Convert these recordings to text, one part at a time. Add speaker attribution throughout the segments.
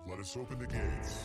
Speaker 1: Let us open the gates.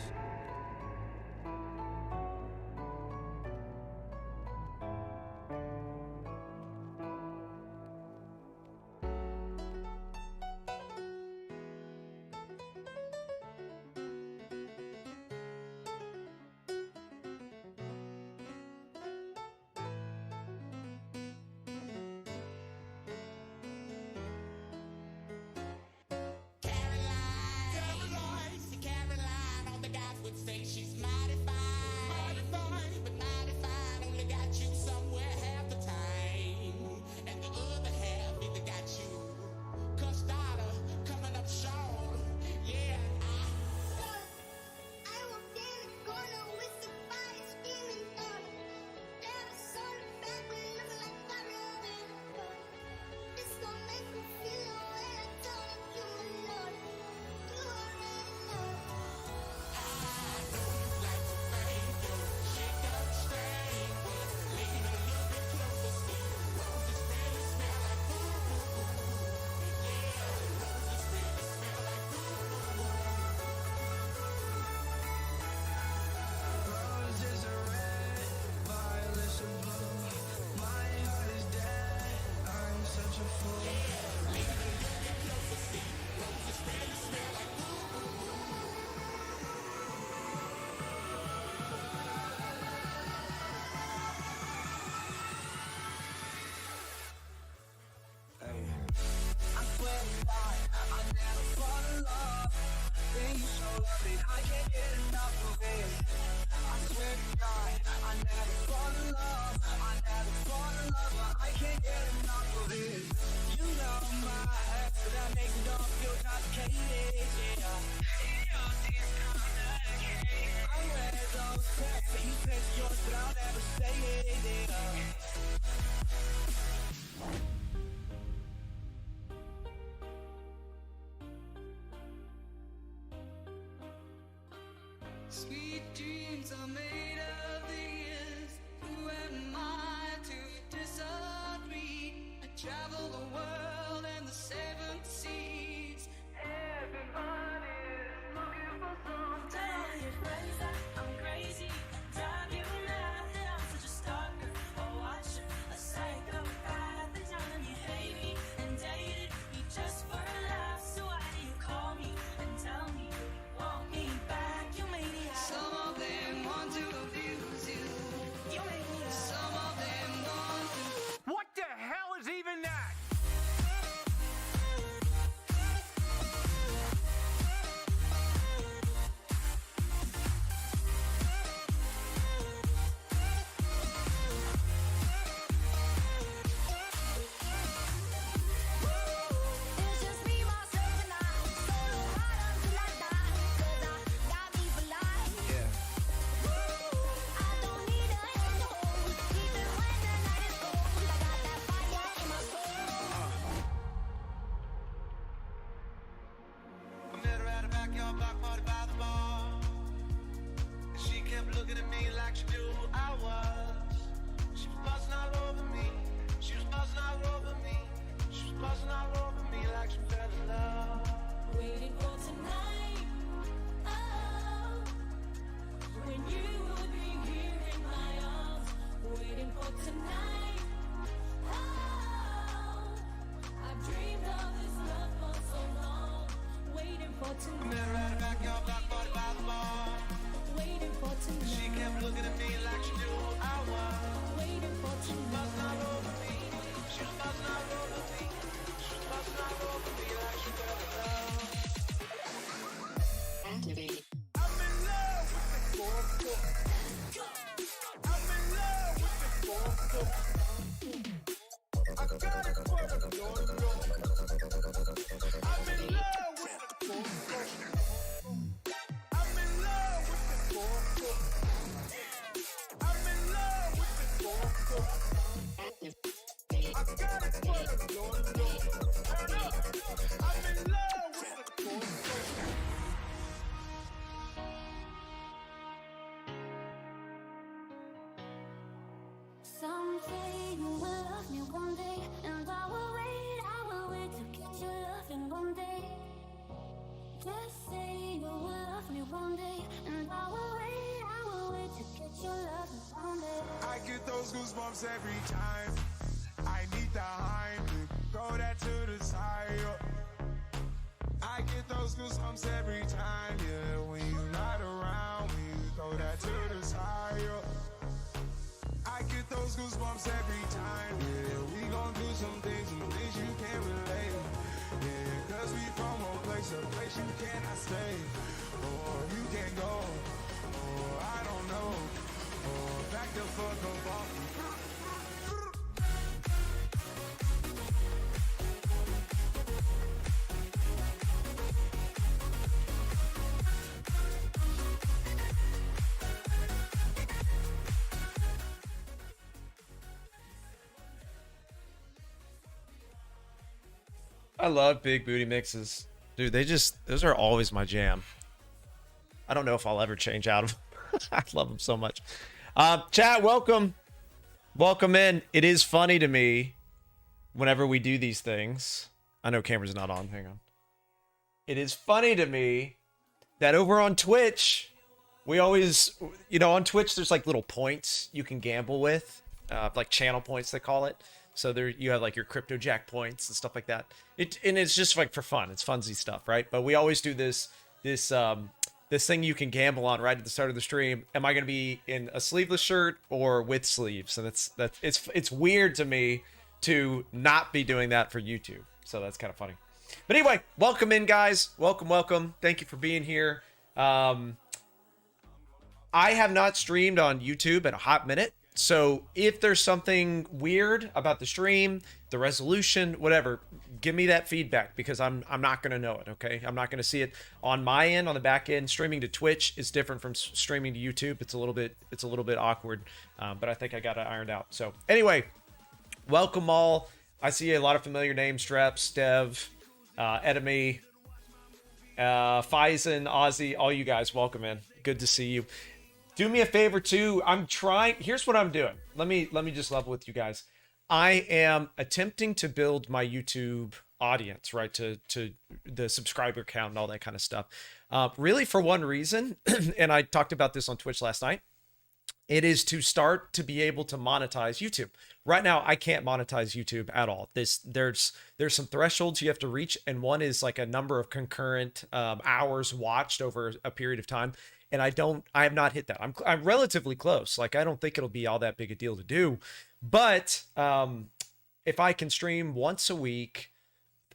Speaker 2: Sweet dreams are made of these. Who am I to disagree? I travel the world and the seven seas. Everybody's looking for something. Tell all your friends that I'm crazy. Drive you mad that I'm such a stalker, a watcher, a psychopath. The time you hate me and dated me just for a laugh. So why do you call me and tell me you want me back? You made me happy. Some of them want to abuse you. You made me happy. Some of them want to.
Speaker 3: What the hell is even that?
Speaker 4: It's just me, myself, and I. Solo ride until I die. 'Cause I got me for life. I don't need a hand to hold, even when the night is cold. I got that fire in my soul.
Speaker 5: I met her at a backyard block party by the bar, and she kept looking at me like she knew who I was. She was buzzing all over me. She was buzzing all over me. She was buzzing all over me like she fell in love.
Speaker 4: Waiting for tonight, oh, when you would be here in my arms. Waiting for tonight, oh, I've dreamed of this love for so long. Waiting for
Speaker 5: I met her at a
Speaker 4: tonight,
Speaker 5: backyard block party by the bar,
Speaker 4: waiting for
Speaker 5: and she kept
Speaker 4: tonight,
Speaker 5: looking at me like she knew who I was.
Speaker 4: waiting for
Speaker 5: Buzzing all
Speaker 4: tonight.
Speaker 5: over me. She was buzzing all over me. She was buzzing all over me like she fell in love.
Speaker 4: Activate.
Speaker 3: I'm in love with the four-foot. I'm in love with the four-foot. I got it for the yo-yo. I'm in love with the four-foot. I'm in love with the four-foot. I'm in love with the four-foot. I got it for the yo-yo. Turn up. I'm in love with the four-foot.
Speaker 4: Someday you will love me one day, and I will wait to get your loving one day. Just say you will love me one day, and I will wait to get your love one day.
Speaker 3: I get those goosebumps every time. I need the Heimlich, throw that to the side. I get those goosebumps every time, yeah. When you're not around, when you throw that to the side. I get those goosebumps every time, yeah. We gon' do some things you can't relate. Yeah, cause we from a place you cannot stay. Or you can't go, or I don't know. Or back the fuck up off me.
Speaker 1: I love big booty mixes. Dude, those are always my jam. I don't know if I'll ever change out of them. I love them so much. Chat, welcome. Welcome in. It is funny to me whenever we do these things. I know camera's not on. Hang on. It is funny to me that over on Twitch, we always, on Twitch, there's like little points you can gamble with, like channel points, they call it. So there you have like your cryptojack points and stuff like that. And it's just like for fun. It's funsy stuff, right? But we always do this thing you can gamble on right at the start of the stream. Am I going to be in a sleeveless shirt or with sleeves? And it's weird to me to not be doing that for YouTube. So that's kind of funny. But anyway, welcome in, guys. Welcome. Thank you for being here. I have not streamed on YouTube in a hot minute. So if there's something weird about the stream, the resolution, whatever, give me that feedback because I'm not going to know it, okay? I'm not going to see it on my end, on the back end. Streaming to Twitch is different from streaming to YouTube. It's a little bit awkward, but I think I got it ironed out. So anyway, welcome all. I see a lot of familiar names: Streps, Dev, Edemy, Faison, Ozzy, all you guys, welcome in. Good to see you. Do me a favor too. Here's what I'm doing. Let me just level with you guys. I am attempting to build my YouTube audience, right? To the subscriber count and all that kind of stuff. Really for one reason, and I talked about this on Twitch last night. It is to start to be able to monetize YouTube. Right now, I can't monetize YouTube at all. There's some thresholds you have to reach, and one is like a number of concurrent hours watched over a period of time. And I have not hit that. I'm relatively close. Like, I don't think it'll be all that big a deal to do. But if I can stream once a week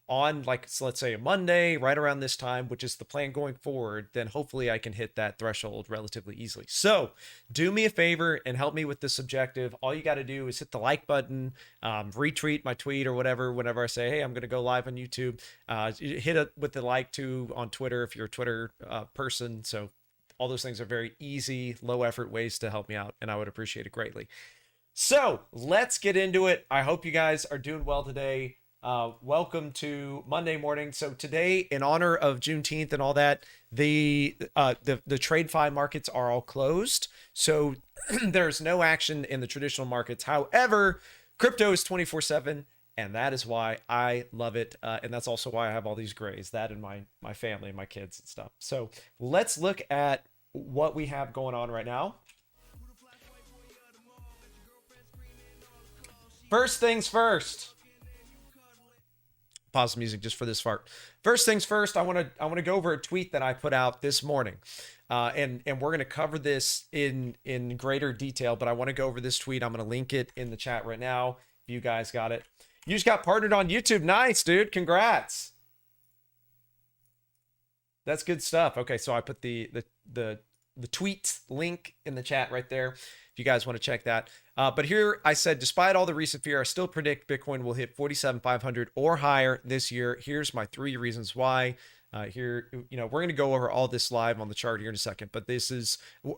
Speaker 1: on, like, so let's say a Monday, right around this time, which is the plan going forward, then hopefully I can hit that threshold relatively easily. So do me a favor and help me with this objective. All you got to do is hit the like button, retweet my tweet or whatever, whenever I say, hey, I'm going to go live on YouTube. Hit it with the like too on Twitter if you're a Twitter person. So all those things are very easy, low effort ways to help me out, and I would appreciate it greatly. So let's get into it. I hope you guys are doing well today. Welcome to Monday morning. So today, in honor of Juneteenth and all that, the TradeFi markets are all closed. So there's no action in the traditional markets. However, crypto is 24/7. And that is why I love it. And that's also why I have all these grays, that and my family and my kids and stuff. So let's look at what we have going on right now. First things first. Pause the music just for this fart. First things first, I want to go over a tweet that I put out this morning. And we're going to cover this in greater detail, but I want to go over this tweet. I'm going to link it in the chat right now. If you guys got it. You just got partnered on YouTube. Nice, dude. Congrats. That's good stuff. Okay, so I put the tweet link in the chat right there if you guys want to check that. But here I said, despite all the recent fear, I still predict Bitcoin will hit 47,500 or higher this year. Here's my 3 reasons why. Here, we're going to go over all this live on the chart here in a second, but this is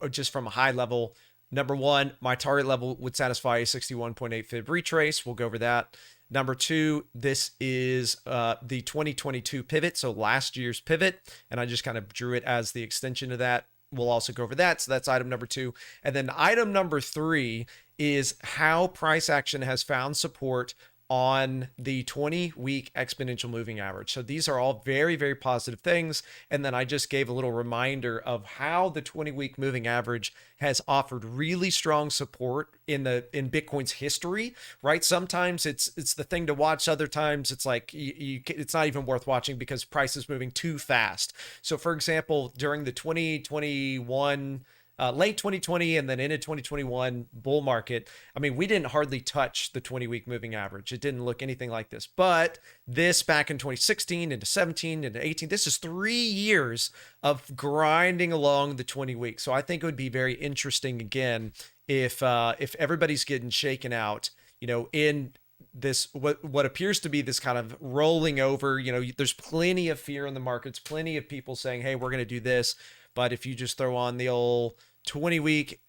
Speaker 1: just from a high level. Number 1, my target level would satisfy a 61.8 fib retrace. We'll go over that. Number 2, this is the 2022 pivot, so last year's pivot, and I just kind of drew it as the extension of that. We'll also go over that, so that's item number 2. And then item number 3 is how price action has found support on the 20-week exponential moving average. So these are all very, very positive things. And then I just gave a little reminder of how the 20-week moving average has offered really strong support in Bitcoin's history, right? Sometimes it's the thing to watch. Other times it's like it's not even worth watching because price is moving too fast. So for example, during the 2021 late 2020 and then into 2021 bull market, I mean, we didn't hardly touch the 20-week moving average. It didn't look anything like this. But this back in 2016 into 17 into 18, this is 3 years of grinding along the 20 weeks. So I think it would be very interesting again if everybody's getting shaken out, in this what appears to be this kind of rolling over. There's plenty of fear in the markets, plenty of people saying, hey, we're going to do this. But if you just throw on the old 20-week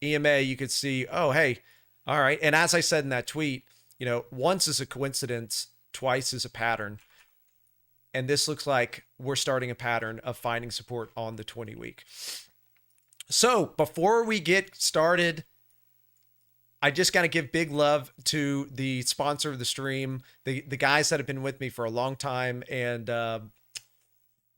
Speaker 1: EMA, you could see, oh, hey, all right. And as I said in that tweet, once is a coincidence, twice is a pattern. And this looks like we're starting a pattern of finding support on the 20-week. So before we get started, I just got to give big love to the sponsor of the stream, the guys that have been with me for a long time. And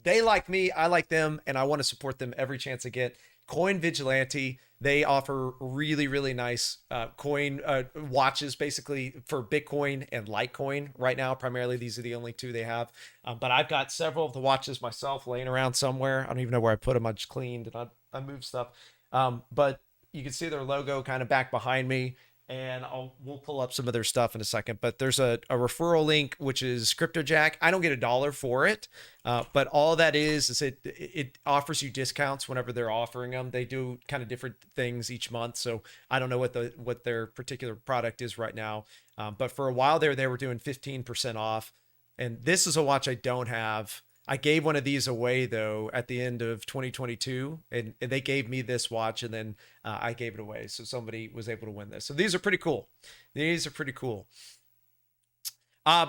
Speaker 1: they like me, I like them, and I want to support them every chance I get. Coin Vigilante, they offer really, really nice coin watches, basically for Bitcoin and Litecoin right now. Primarily, these are the only two they have. But I've got several of the watches myself laying around somewhere. I don't even know where I put them. I just cleaned and I moved stuff. But you can see their logo kind of back behind me. And we'll pull up some of their stuff in a second, but there's a referral link, which is cryptojack. I don't get $1 for it. But all that is it offers you discounts whenever they're offering them. They do kind of different things each month. So I don't know what their particular product is right now. But for a while there, they were doing 15% off. And this is a watch I don't have. I gave one of these away though at the end of 2022, and they gave me this watch, and then I gave it away. So somebody was able to win this. So these are pretty cool. These are pretty cool.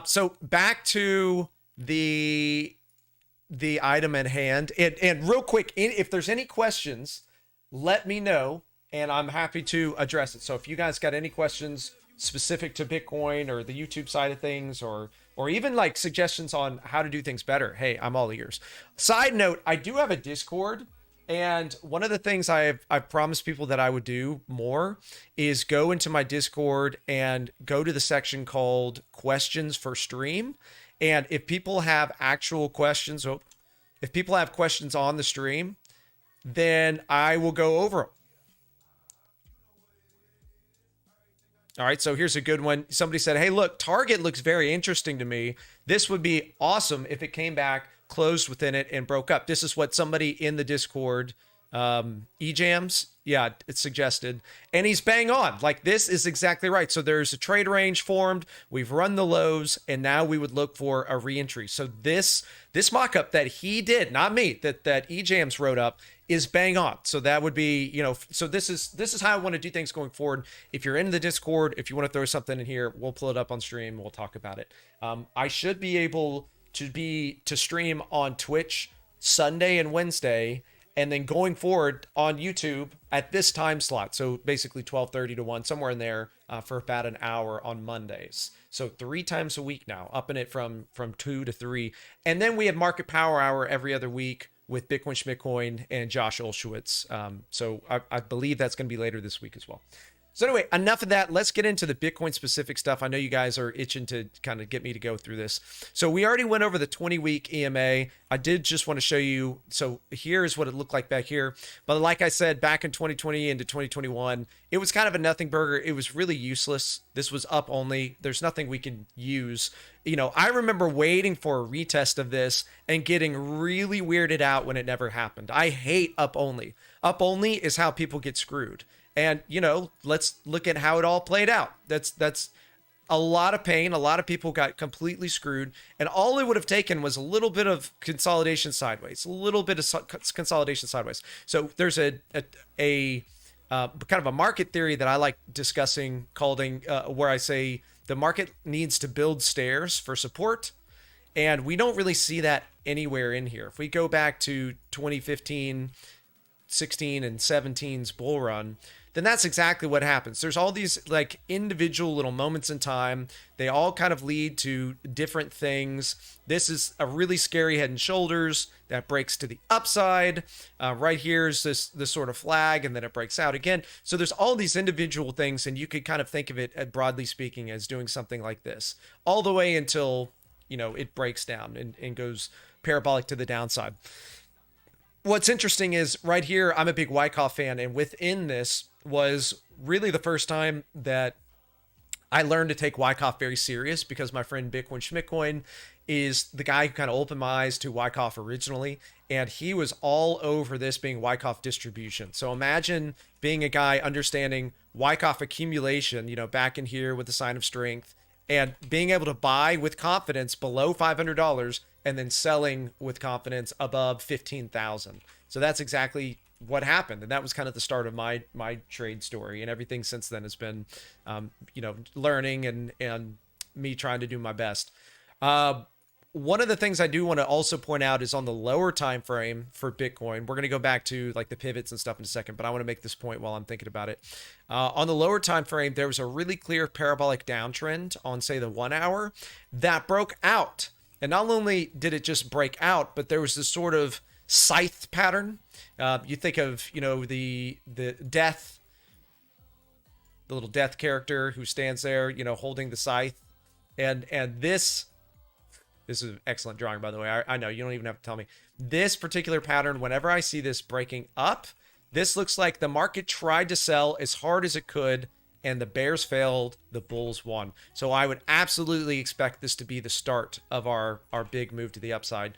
Speaker 1: So back to the item at hand, and real quick, if there's any questions, let me know, and I'm happy to address it. So if you guys got any questions specific to Bitcoin or the YouTube side of things, or even like suggestions on how to do things better, hey, I'm all ears. Side note, I do have a Discord, and one of the things I've promised people that I would do more is go into my Discord and go to the section called questions for stream. And if people have actual questions, if people have questions on the stream, then I will go over them. All right, so here's a good one. Somebody said, hey, look, Target looks very interesting to me. This would be awesome if it came back, closed within it, and broke up. This is what somebody in the Discord, eJams, yeah, it's suggested. And he's bang on. Like, this is exactly right. So there's a trade range formed. We've run the lows, and now we would look for a reentry. So this mock-up that he did, not me, that eJams wrote up, is bang on. So that would be, so this is how I want to do things going forward. If you're in the Discord, if you want to throw something in here, we'll pull it up on stream. We'll talk about it. I should be able to stream on Twitch Sunday and Wednesday, and then going forward on YouTube at this time slot. So basically 12:30 to 1, somewhere in there, for about an hour on Mondays. So 3 times a week now, upping it from 2 to 3. And then we have Market Power Hour every other week with Bitcoin Schmitcoin and Josh Olszewicz. So I believe that's going to be later this week as well. So anyway, enough of that. Let's get into the Bitcoin specific stuff. I know you guys are itching to kind of get me to go through this. So we already went over the 20-week EMA. I did just want to show you. So here's what it looked like back here. But like I said, back in 2020 into 2021, it was kind of a nothing burger. It was really useless. This was up only. There's nothing we can use. I remember waiting for a retest of this and getting really weirded out when it never happened. I hate up only. Up only is how people get screwed. And, let's look at how it all played out. That's a lot of pain. A lot of people got completely screwed. And all it would have taken was a little bit of consolidation sideways, So there's a kind of a market theory that I like discussing where I say the market needs to build stairs for support. And we don't really see that anywhere in here. If we go back to 2015, 16, and 17's bull run, then that's exactly what happens. There's all these like individual little moments in time. They all kind of lead to different things. This is a really scary head and shoulders that breaks to the upside. Right here is this sort of flag, and then it breaks out again. So there's all these individual things, and you could kind of think of it, broadly speaking, as doing something like this all the way until, you know, it breaks down and goes parabolic to the downside. What's interesting is right here, I'm a big Wyckoff fan, and within this was really the first time that I learned to take Wyckoff very serious, because my friend Bitcoin Schmitcoin is the guy who kind of opened my eyes to Wyckoff originally, and he was all over this being Wyckoff distribution. So imagine being a guy understanding Wyckoff accumulation, you know, back in here with the sign of strength, and being able to buy with confidence below $500 and then selling with confidence above 15,000. So that's exactly what happened, and that was kind of the start of my trade story, and everything since then has been you know, learning and me trying to do my best. One of the things I do want to also point out is on the lower time frame for Bitcoin. We're going to go back to like the pivots and stuff in a second, but I want to make this point while I'm thinking about it. On the lower time frame, there was a really clear parabolic downtrend on, say, the 1 hour that broke out. And not only did it just break out, but there was this sort of scythe pattern. You think of, you know, the death, the little death character who stands there, you know, holding the scythe, and this is an excellent drawing, by the way. I know you don't even have to tell me. This particular pattern, whenever I see this breaking up, this looks like the market tried to sell as hard as it could, and the bears failed, the bulls won. So I would absolutely expect this to be the start of our big move to the upside.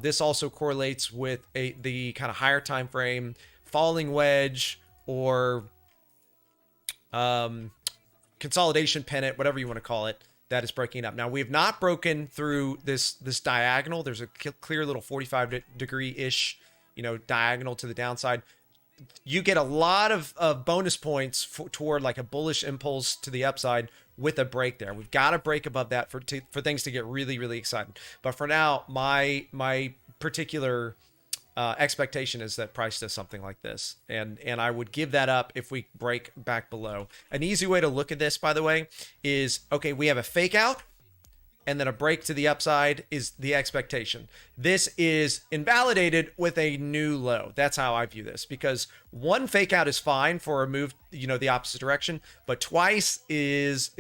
Speaker 1: This also correlates with the kind of higher time frame falling wedge, or consolidation pennant, whatever you want to call it, that is breaking up. Now, we have not broken through this diagonal. There's a clear little 45-degree-ish, you know, diagonal to the downside. You get a lot of bonus points toward like a bullish impulse to the upside with a break there. We've got to break above that for things to get really, really exciting. But for now, my particular expectation is that price does something like this, and I would give that up if we break back below. An easy way to look at this, by the way, is, okay, we have a fake out, and then a break to the upside is the expectation. This is invalidated with a new low. That's how I view this, because one fake out is fine for a move, you know, the opposite direction, but twice is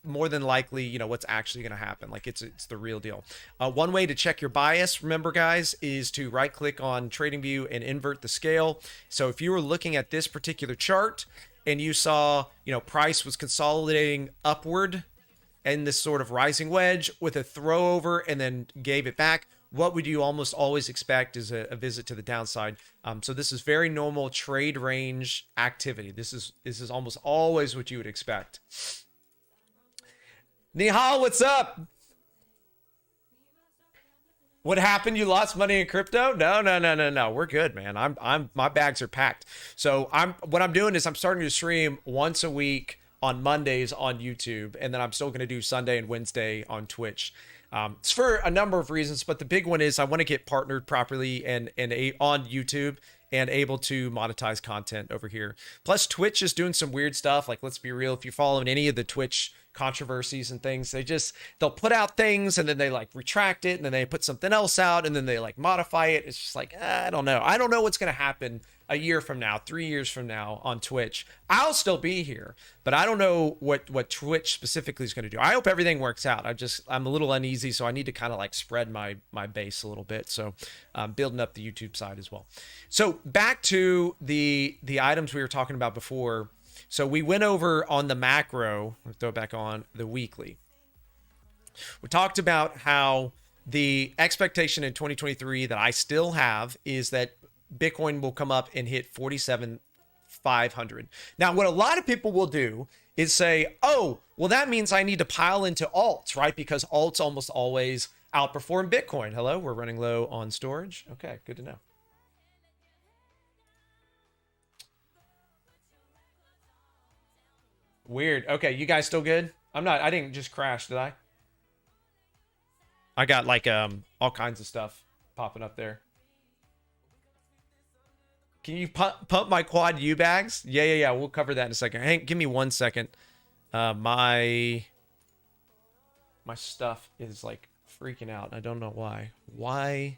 Speaker 1: more than likely, you know, what's actually going to happen. Like it's the real deal. One way to check your bias, remember guys, is to right click on TradingView and invert the scale. So if you were looking at this particular chart and you saw, you know, price was consolidating upward and this sort of rising wedge with a throw over and then gave it back, what would you almost always expect is a visit to the downside. So this is very normal trade range activity. This is almost always what you would expect. Nihal, what's up? What happened? You lost money in crypto? No. We're good, man. My bags are packed. So what I'm doing is I'm starting to stream once a week on Mondays on YouTube, and then I'm still going to do Sunday and Wednesday on Twitch. It's for a number of reasons, but the big one is I want to get partnered properly and on YouTube and able to monetize content over here. Plus, Twitch is doing some weird stuff. Like, let's be real, if you're following any of the Twitch controversies and things, they'll put out things and then they like retract it and then they put something else out and then they like modify it. It's just like, I don't know what's going to happen a year from now, 3 years from now on Twitch. I'll still be here, but I don't know what Twitch specifically is going to do. I hope everything works out. I'm a little uneasy, so I need to kind of like spread my base a little bit. So I'm building up the YouTube side as well. So back to the items we were talking about before. So we went over on the macro, we'll throw it back on the weekly. We talked about how the expectation in 2023 that I still have is that Bitcoin will come up and hit 47,500. Now, what a lot of people will do is say, oh, well, that means I need to pile into alts, right? Because alts almost always outperform Bitcoin. Hello, we're running low on storage. Okay, good to know. Weird. Okay, you guys still good? I didn't just crash, did I? I got like all kinds of stuff popping up there. Can you pump my quad U bags? Yeah. We'll cover that in a second. Hank, give me 1 second. My stuff is like freaking out. I don't know why. Why?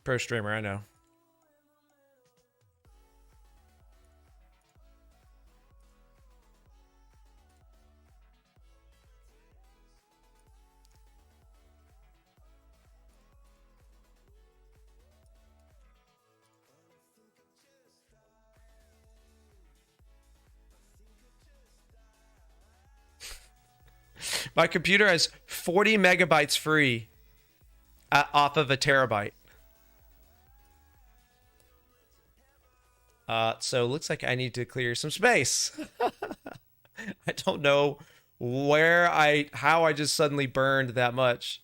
Speaker 1: Pro streamer, I know. My computer has 40 megabytes free off of a terabyte. So it looks like I need to clear some space. I don't know how I just suddenly burned that much.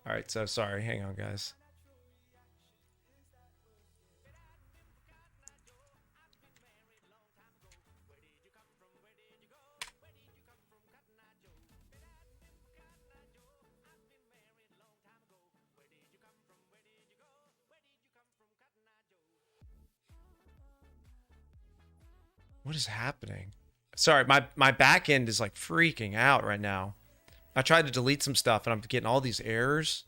Speaker 1: All right, so sorry. Hang on, guys. What is happening? Sorry, my back end is like freaking out right now. I tried to delete some stuff and I'm getting all these errors.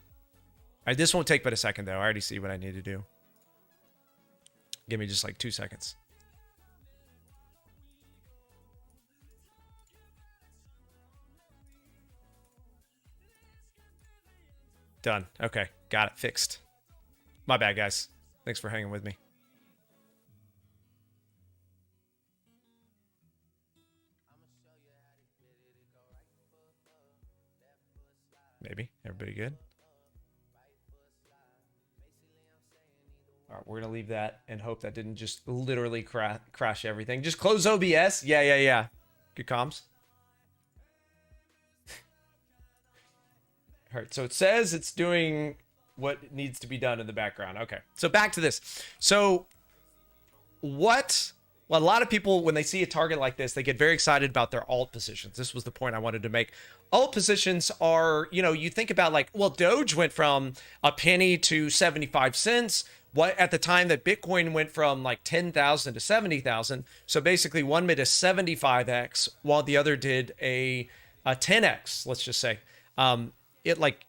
Speaker 1: All right, this won't take but a second though. I already see what I need to do. Give me just like 2 seconds. Done. Okay, got it fixed. My bad, guys. Thanks for hanging with me. Maybe. Everybody good? All right, we're going to leave that and hope that didn't just literally crash everything. Just close OBS. Yeah. Good comms. All right, so it says it's doing what needs to be done in the background. Okay, so back to this. So a lot of people, when they see a target like this, they get very excited about their alt positions. This was the point I wanted to make. Alt positions are, you think about like, well, Doge went from a penny to 75 cents. What at the time that Bitcoin went from like 10,000 to 70,000. So basically one made a 75x while the other did a 10x, let's just say. It like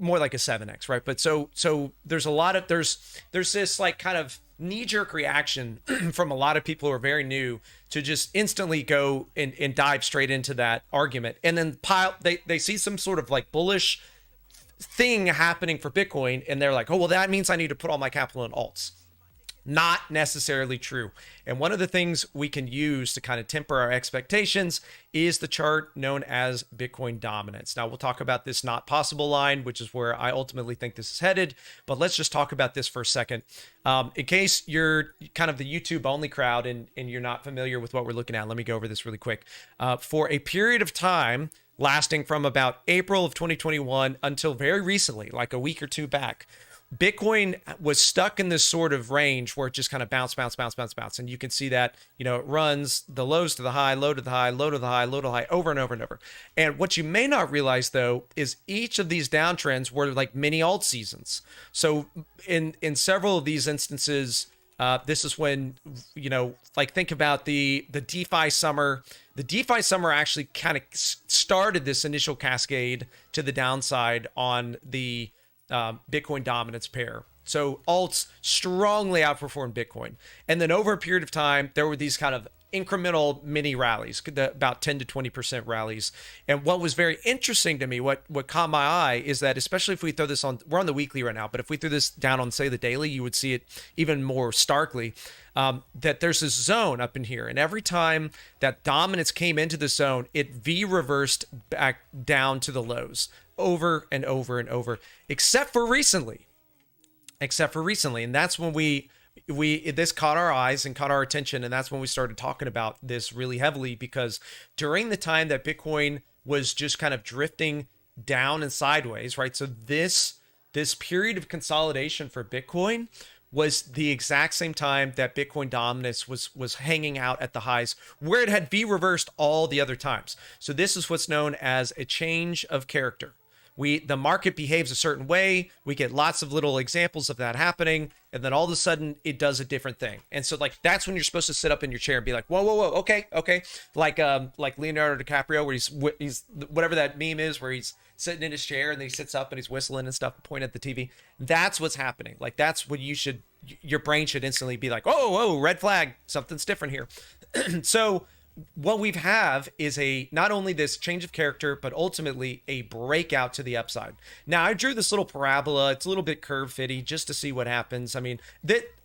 Speaker 1: more like a 7x, right? But so there's a lot of there's this like kind of knee-jerk reaction from a lot of people who are very new to just instantly go and dive straight into that argument, and then they see some sort of like bullish thing happening for Bitcoin, and they're like, oh well, that means I need to put all my capital in alts. Not necessarily true. And one of the things we can use to kind of temper our expectations is the chart known as Bitcoin dominance. Now, we'll talk about this not possible line, which is where I ultimately think this is headed. But let's just talk about this for a second. In case you're kind of the YouTube only crowd and you're not familiar with what we're looking at, let me go over this really quick. For a period of time lasting from about April of 2021 until very recently, like a week or two back, Bitcoin was stuck in this sort of range where it just kind of bounce. And you can see that, it runs the lows to the high, low to the high, low to the high, low to the high, over and over and over. And what you may not realize, though, is each of these downtrends were like mini alt seasons. So in several of these instances, this is when, like think about the DeFi summer. The DeFi summer actually kind of started this initial cascade to the downside on the Bitcoin dominance pair. So alts strongly outperformed Bitcoin. And then over a period of time, there were these kind of incremental mini rallies, about 10 to 20% rallies. And what was very interesting to me, what caught my eye is that, especially if we throw this on, we're on the weekly right now, but if we threw this down on, say, the daily, you would see it even more starkly, that there's this zone up in here. And every time that dominance came into the zone, it V-reversed back down to the lows over and over and over, except for recently. And that's when this caught our eyes and caught our attention. And that's when we started talking about this really heavily, because during the time that Bitcoin was just kind of drifting down and sideways, right? So this period of consolidation for Bitcoin was the exact same time that Bitcoin dominance was hanging out at the highs where it had V reversed all the other times. So this is what's known as a change of character. The market behaves a certain way. We get lots of little examples of that happening, and then all of a sudden it does a different thing. And so like that's when you're supposed to sit up in your chair and be like, whoa, okay. Like Leonardo DiCaprio, where he's whatever that meme is, where he's sitting in his chair and then he sits up and he's whistling and stuff, pointing at the TV. That's what's happening. Like that's what your brain should instantly be like, whoa, red flag, something's different here. So what we have is not only this change of character, but ultimately a breakout to the upside. Now, I drew this little parabola. It's a little bit curve fitty just to see what happens. I mean,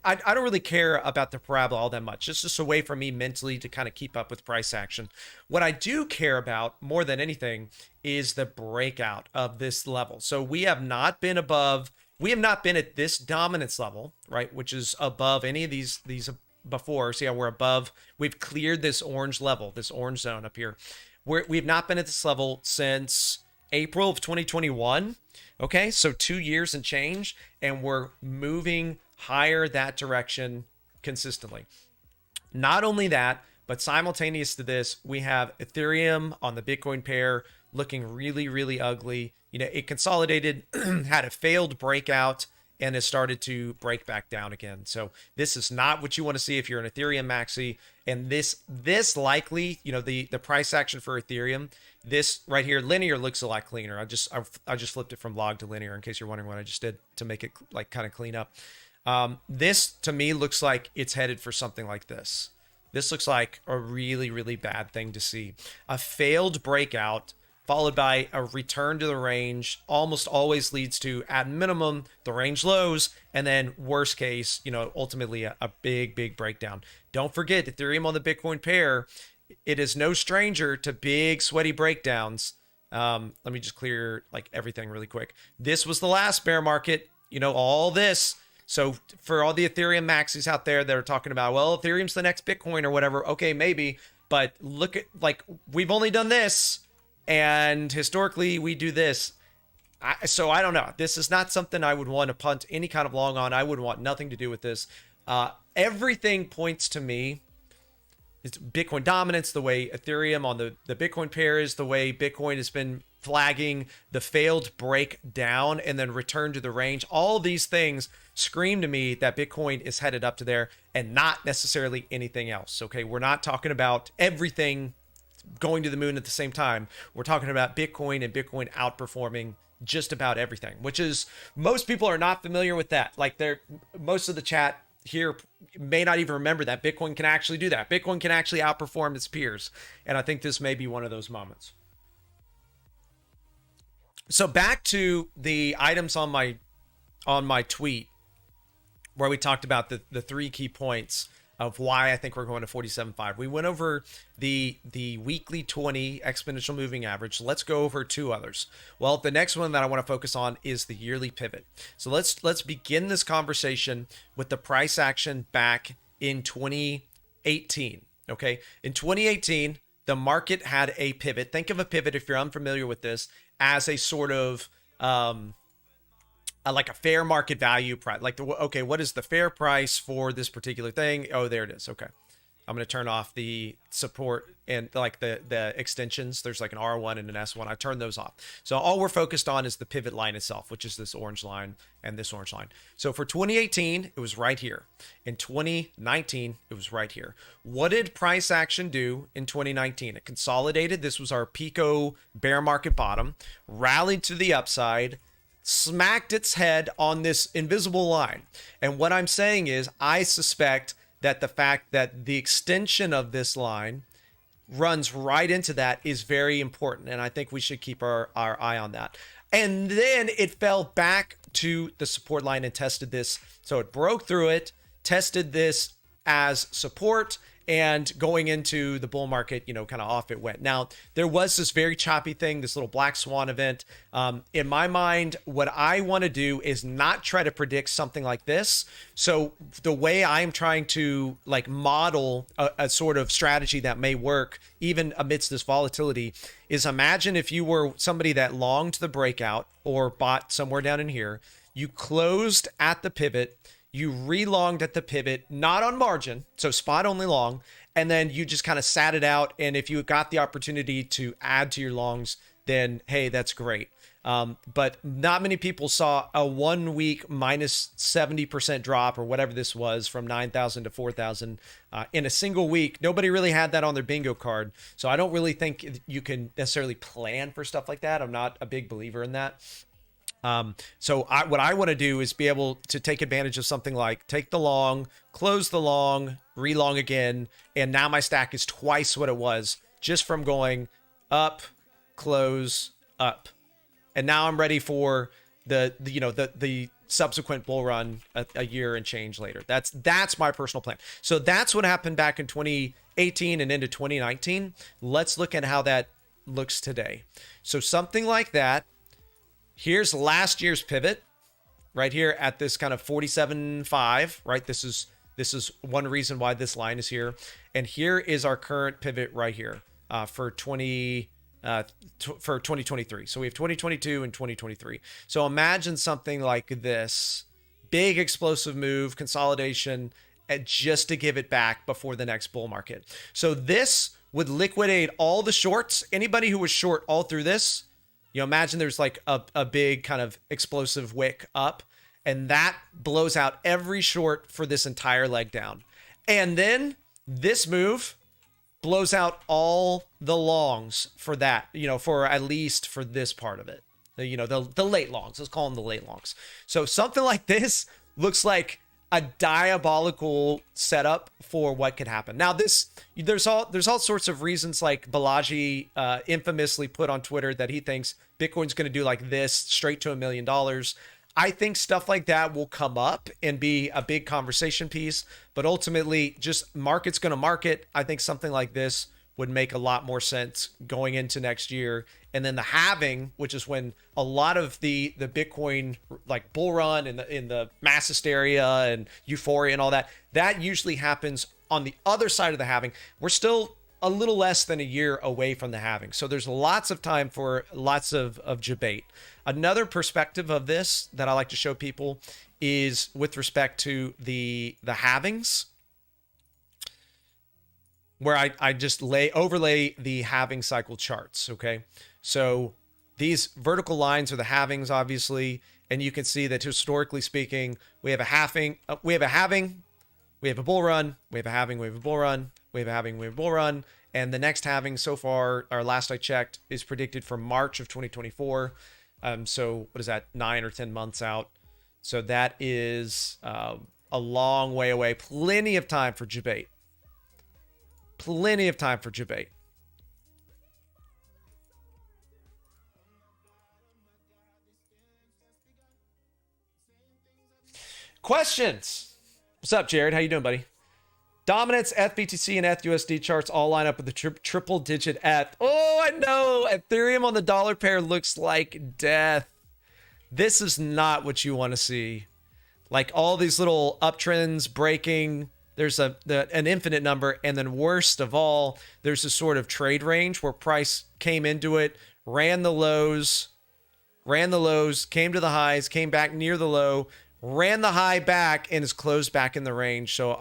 Speaker 1: I don't really care about the parabola all that much. It's just a way for me mentally to kind of keep up with price action. What I do care about more than anything is the breakout of this level. So we have not been at this dominance level, right, which is above any of these before. See how we're above, we've cleared this orange level, this orange zone up here. We've not been at this level since April of 2021. Okay, so 2 years and change, and we're moving higher that direction consistently. Not only that, but simultaneous to this, we have Ethereum on the Bitcoin pair looking really, really ugly. You know, it consolidated, had a failed breakout, and has started to break back down again. So this is not what you want to see if you're an Ethereum maxi. And this likely, you know, the price action for Ethereum, this right here, linear looks a lot cleaner. I just flipped it from log to linear in case you're wondering what I just did to make it like kind of clean up. This to me looks like it's headed for something like this. This looks like a really, really bad thing to see. A failed breakout followed by a return to the range almost always leads to, at minimum, the range lows, and then worst case, you know, ultimately a big breakdown. Don't forget, Ethereum on the Bitcoin pair, it is no stranger to big sweaty breakdowns. Let me just clear like everything really quick. This was the last bear market, you know, all this. So for all the Ethereum maxis out there that are talking about, well, Ethereum's the next Bitcoin or whatever. Okay, maybe, but look at, like, we've only done this. And historically, we do this. So I don't know. This is not something I would want to punt any kind of long on. I would want nothing to do with this. Everything points to me. It's Bitcoin dominance, the way Ethereum on the Bitcoin pair is, the way Bitcoin has been flagging the failed breakdown and then return to the range. All these things scream to me that Bitcoin is headed up to there and not necessarily anything else. Okay, we're not talking about everything going to the moon at the same time. We're talking about Bitcoin and Bitcoin outperforming just about everything, which is, most people are not familiar with that. Like most of the chat here may not even remember that Bitcoin can actually do that. Bitcoin can actually outperform its peers. And I think this may be one of those moments. So back to the items on my tweet where we talked about the 3 key points of why I think we're going to 47.5. We went over the weekly 20 exponential moving average. Let's go over 2 others. Well, the next one that I want to focus on is the yearly pivot. So let's begin this conversation with the price action back in 2018. Okay, in 2018, the market had a pivot. Think of a pivot, if you're unfamiliar with this, as a sort of like a fair market value price. Like, okay, what is the fair price for this particular thing? Oh, there it is. Okay. I'm going to turn off the support and like the extensions. There's like an R1 and an S1. I turn those off. So all we're focused on is the pivot line itself, which is this orange line and this orange line. So for 2018, it was right here. In 2019, it was right here. What did price action do in 2019? It consolidated. This was our Pico bear market bottom, rallied to the upside, smacked its head on this invisible line. And what I'm saying is, I suspect that the fact that the extension of this line runs right into that is very important. And I think we should keep our eye on that. And then it fell back to the support line and tested this. So it broke through it, tested this as support, and going into the bull market, you know, kind of off it went. Now, there was this very choppy thing, this little black swan event. In my mind, what I want to do is not try to predict something like this. So the way I'm trying to like model a sort of strategy that may work even amidst this volatility is, imagine if you were somebody that longed the breakout or bought somewhere down in here, you closed at the pivot, you relonged at the pivot, not on margin, so spot only long, and then you just kind of sat it out. And if you got the opportunity to add to your longs, then hey, that's great. But not many people saw a 1 week minus 70% drop or whatever this was from 9,000 to 4,000 in a single week. Nobody really had that on their bingo card. So I don't really think you can necessarily plan for stuff like that. I'm not a big believer in that. So what I want to do is be able to take advantage of something like take the long, close the long, relong again. And now my stack is twice what it was just from going up, close, up. And now I'm ready for the subsequent bull run a year and change later. That's my personal plan. So that's what happened back in 2018 and into 2019. Let's look at how that looks today. So something like that. Here's last year's pivot right here at this kind of 47.5, right? This is one reason why this line is here. And here is our current pivot right here for 2023. So we have 2022 and 2023. So imagine something like this, big explosive move, consolidation, just to give it back before the next bull market. So this would liquidate all the shorts. Anybody who was short all through this, imagine there's like a big kind of explosive wick up, and that blows out every short for this entire leg down. And then this move blows out all the longs for that, for at least for this part of it. The late longs, let's call them the late longs. So something like this looks like a diabolical setup for what could happen. Now there's all sorts of reasons, like Balaji infamously put on Twitter that he thinks Bitcoin's going to do like this straight to $1 million. I think stuff like that will come up and be a big conversation piece, but ultimately just market's going to market. I think something like this would make a lot more sense going into next year. And then the halving, which is when a lot of the Bitcoin like bull run and in the mass hysteria and euphoria and all that usually happens on the other side of the halving. We're still a little less than a year away from the halving. So there's lots of time for lots of debate. Another perspective of this that I like to show people is with respect to the halvings, where I just overlay the halving cycle charts. Okay. So these vertical lines are the halvings, obviously. And you can see that historically speaking, we have a halving, we have a bull run, we have a halving, we have a bull run, we have a halving, we have a bull run. And the next halving so far, our last I checked, is predicted for March of 2024. So what is that, 9 or 10 months out? So that is a long way away. Plenty of time for debate. Plenty of time for debate. Questions? What's up, Jared? How you doing, buddy? Dominance, FBTC, and FUSD charts all line up with the triple digit F. Oh, I know. Ethereum on the dollar pair looks like death. This is not what you want to see. Like all these little uptrends breaking. There's an infinite number. And then worst of all, there's a sort of trade range where price came into it, ran the lows, came to the highs, came back near the low, ran the high back, and is closed back in the range. So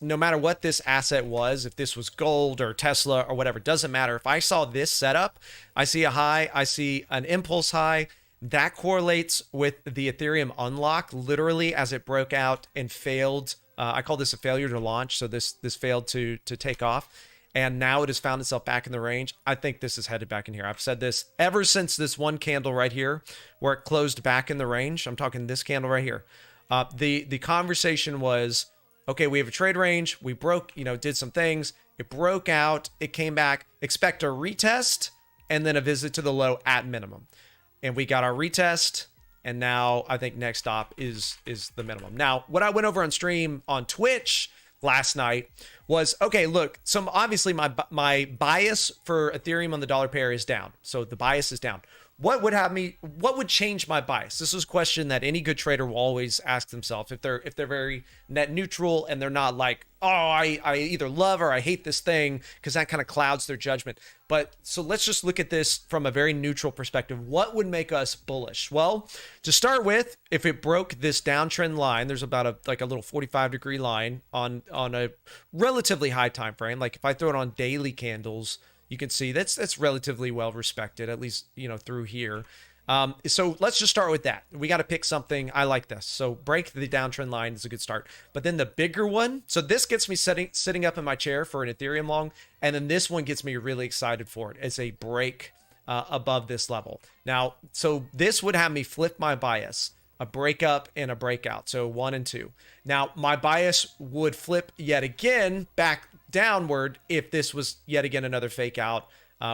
Speaker 1: no matter what this asset was, if this was gold or Tesla or whatever, it doesn't matter. If I saw this setup, I see a high, I see an impulse high, that correlates with the Ethereum unlock, literally as it broke out and failed. I call this a failure to launch. So this failed to take off. And now it has found itself back in the range. I think this is headed back in here. I've said this ever since this one candle right here, where it closed back in the range. I'm talking this candle right here. The conversation was, okay, we have a trade range. We broke, did some things. It broke out. It came back. Expect a retest and then a visit to the low at minimum. And we got our retest. And now I think next stop is the minimum. Now, what I went over on stream on Twitch last night was, okay, look, so obviously my bias for Ethereum on the dollar pair is down. So the bias is down. what would change my bias? This is a question that any good trader will always ask themselves if they're very net neutral and they're not like, oh, I either love or I hate this thing, because that kind of clouds their judgment. But so let's just look at this from a very neutral perspective. What would make us bullish? Well, to start with, if it broke this downtrend line, there's about a little 45-degree line on a relatively high time frame. Like if I throw it on daily candles, you can see that's relatively well respected, at least, through here. So let's just start with that. We got to pick something. I like this. So break the downtrend line is a good start. But then the bigger one, so this gets me sitting up in my chair for an Ethereum long. And then this one gets me really excited for it as a break above this level. Now, so this would have me flip my bias, a breakup and a breakout. So 1 and 2. Now, my bias would flip yet again back downward if this was yet again another fake out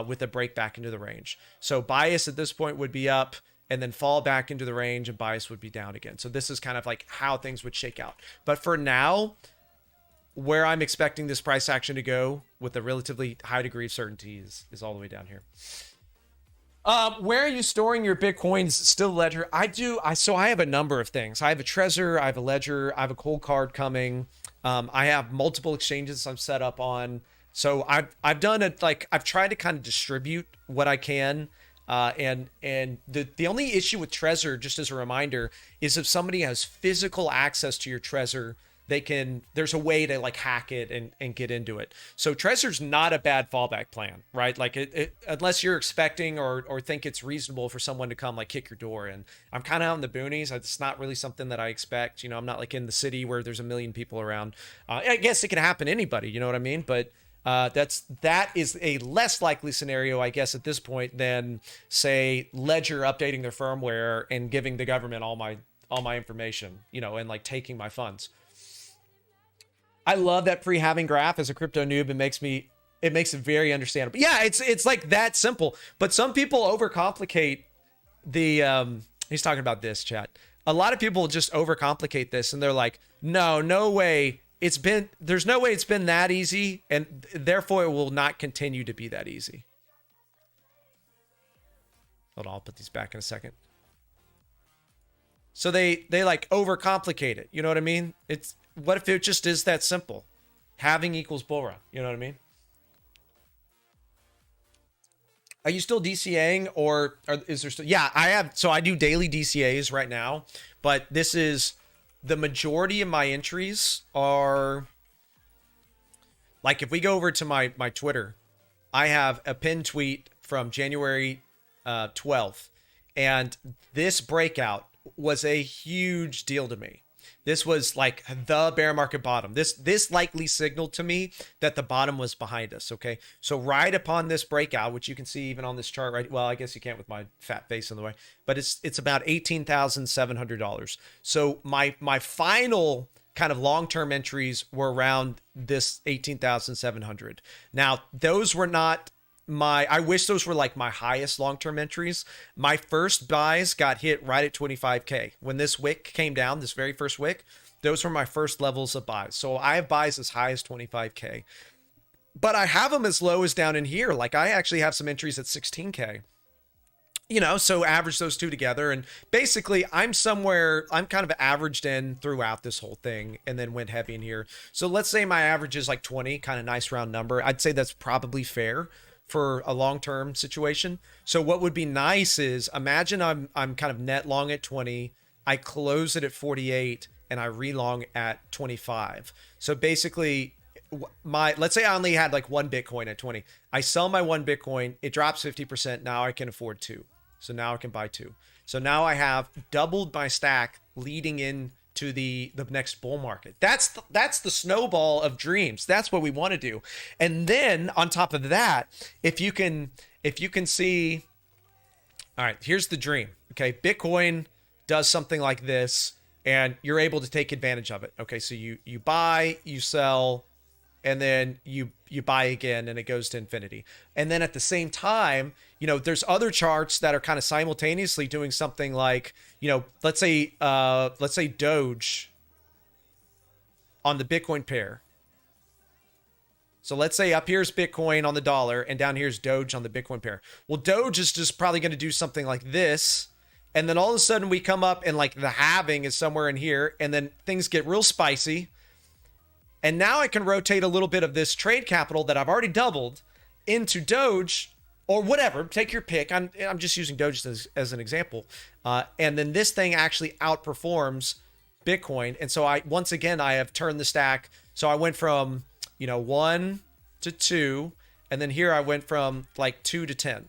Speaker 1: with a break back into the range. So bias at this point would be up and then fall back into the range, and bias would be down again. So this is kind of like how things would shake out. But for now, where I'm expecting this price action to go with a relatively high degree of certainty is all the way down here. Where are you storing your Bitcoins? Still Ledger? So I have a number of things. I have a Trezor, I have a Ledger, I have a cold card coming. I have multiple exchanges I'm set up on. So I've done it, like I've tried to kind of distribute what I can. And the only issue with Trezor, just as a reminder, is if somebody has physical access to your Trezor, there's a way to like hack it and get into it. So Trezor's not a bad fallback plan, right? Like unless you're expecting or think it's reasonable for someone to come like kick your door in. I'm kind of out in the boonies. It's not really something that I expect. I'm not like in the city where there's a million people around. I guess it can happen to anybody, you know what I mean? But that is a less likely scenario, I guess, at this point than say Ledger updating their firmware and giving the government all my information, and like taking my funds. I love that pre-halving graph. As a crypto noob, it makes it very understandable. Yeah, it's like that simple. But some people overcomplicate the he's talking about this, chat. A lot of people just overcomplicate this and they're like, no way. There's no way it's been that easy, and therefore it will not continue to be that easy. Hold on, I'll put these back in a second. So they like overcomplicate it. You know what I mean? What if it just is that simple? Halving equals bull run. You know what I mean? Are you still DCAing or is there still? Yeah, I have. So I do daily DCAs right now, but this is the majority of my entries are like, if we go over to my Twitter, I have a pinned tweet from January 12th, and this breakout was a huge deal to me. This was like the bear market bottom. This likely signaled to me that the bottom was behind us. Okay. So right upon this breakout, which you can see even on this chart, right? Well, I guess you can't with my fat face in the way, but it's about $18,700. So my final kind of long-term entries were around this 18,700. Now, those were not I wish those were like my highest long-term entries. My first buys got hit right at 25K. When this wick came down, this very first wick, those were my first levels of buys. So I have buys as high as 25K, but I have them as low as down in here. Like I actually have some entries at 16K, so average those two together. And basically I'm kind of averaged in throughout this whole thing and then went heavy in here. So let's say my average is like 20, kind of nice round number. I'd say that's probably fair for a long-term situation. So what would be nice is, imagine I'm kind of net long at 20, I close it at 48, and I relong at 25. So basically let's say I only had like one Bitcoin at 20. I sell my one Bitcoin, it drops 50%. Now I can afford two. So now I can buy two. So now I have doubled my stack leading in to the next bull market. That's the snowball of dreams. That's what we want to do. And then on top of that, if you can see, all right, here's the dream. Okay. Bitcoin does something like this and you're able to take advantage of it. Okay. So you buy, you sell, and then you buy again and it goes to infinity. And then at the same time, there's other charts that are kind of simultaneously doing something like, let's say Doge on the Bitcoin pair. So let's say up here's Bitcoin on the dollar and down here's Doge on the Bitcoin pair. Well, Doge is just probably going to do something like this. And then all of a sudden we come up and like the halving is somewhere in here, and then things get real spicy. And now I can rotate a little bit of this trade capital that I've already doubled into Doge or whatever. Take your pick. I'm just using Doge as an example. And then this thing actually outperforms Bitcoin. And so once again, I have turned the stack. So I went from, 1 to 2. And then here I went from like 2 to 10.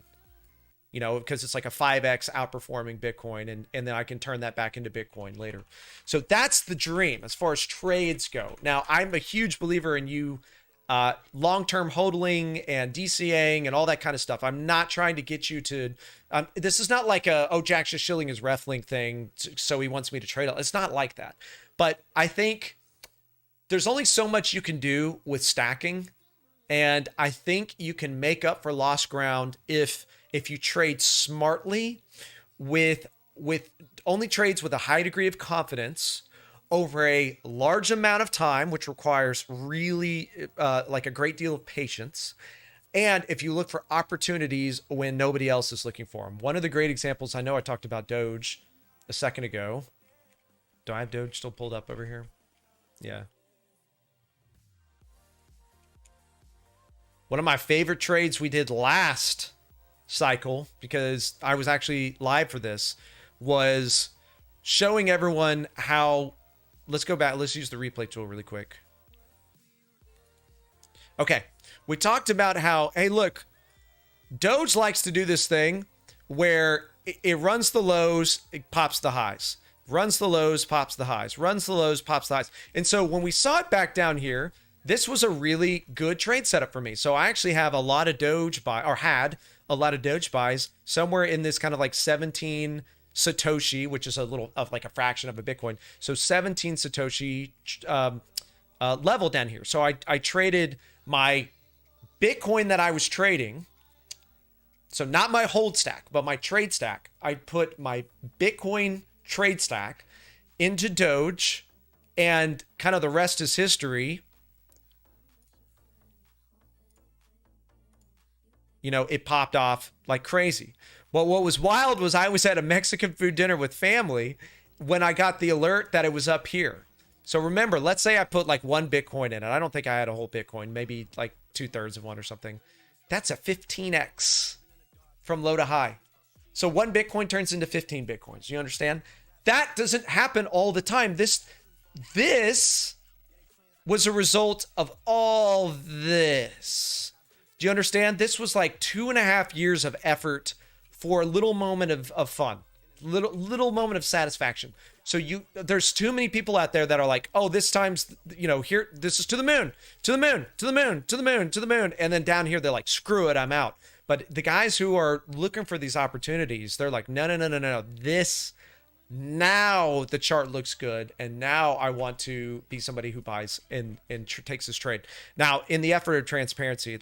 Speaker 1: Because it's like a 5x outperforming Bitcoin, and then I can turn that back into Bitcoin later. So that's the dream as far as trades go. Now, I'm a huge believer in you long-term hodling and DCAing and all that kind of stuff. I'm not trying to get you to, this is not like Jack's just shilling his reflink thing, so he wants me to trade. It's not like that. But I think there's only so much you can do with stacking. And I think you can make up for lost ground if you trade smartly with only trades with a high degree of confidence over a large amount of time, which requires really like a great deal of patience. And if you look for opportunities when nobody else is looking for them. One of the great examples, I know I talked about Doge a second ago. Do I have Doge still pulled up over here? Yeah. One of my favorite trades we did last cycle, because I was actually live for this, was showing everyone how, let's go back. Let's use the replay tool really quick. Okay. We talked about how, hey, look, Doge likes to do this thing where it runs the lows, it pops the highs, runs the lows, pops the highs, runs the lows, pops the highs. And so when we saw it back down here, this was a really good trade setup for me. So I actually have a lot of Doge buy, or had a lot of Doge buys somewhere in this kind of like 17 Satoshi, which is a little of like a fraction of a Bitcoin. So 17 Satoshi level down here. So I traded my Bitcoin that I was trading. So not my hold stack, but my trade stack. I put my Bitcoin trade stack into Doge, and kind of the rest is history. It popped off like crazy. But what was wild was I was at a Mexican food dinner with family when I got the alert that it was up here. So remember, let's say I put like 1 Bitcoin in it. I don't think I had a whole Bitcoin, maybe like 2/3 of one or something. That's a 15x from low to high. So 1 Bitcoin turns into 15 Bitcoins. You understand? That doesn't happen all the time. This was a result of all this. Do you understand? This was like 2.5 years of effort for a little moment of fun, little moment of satisfaction. So there's too many people out there that are like, oh, this time's, here, this is to the moon, to the moon, to the moon, to the moon, to the moon. And then down here, they're like, screw it, I'm out. But the guys who are looking for these opportunities, they're like, no. Now the chart looks good, and now I want to be somebody who buys and takes this trade. Now, in the effort of transparency,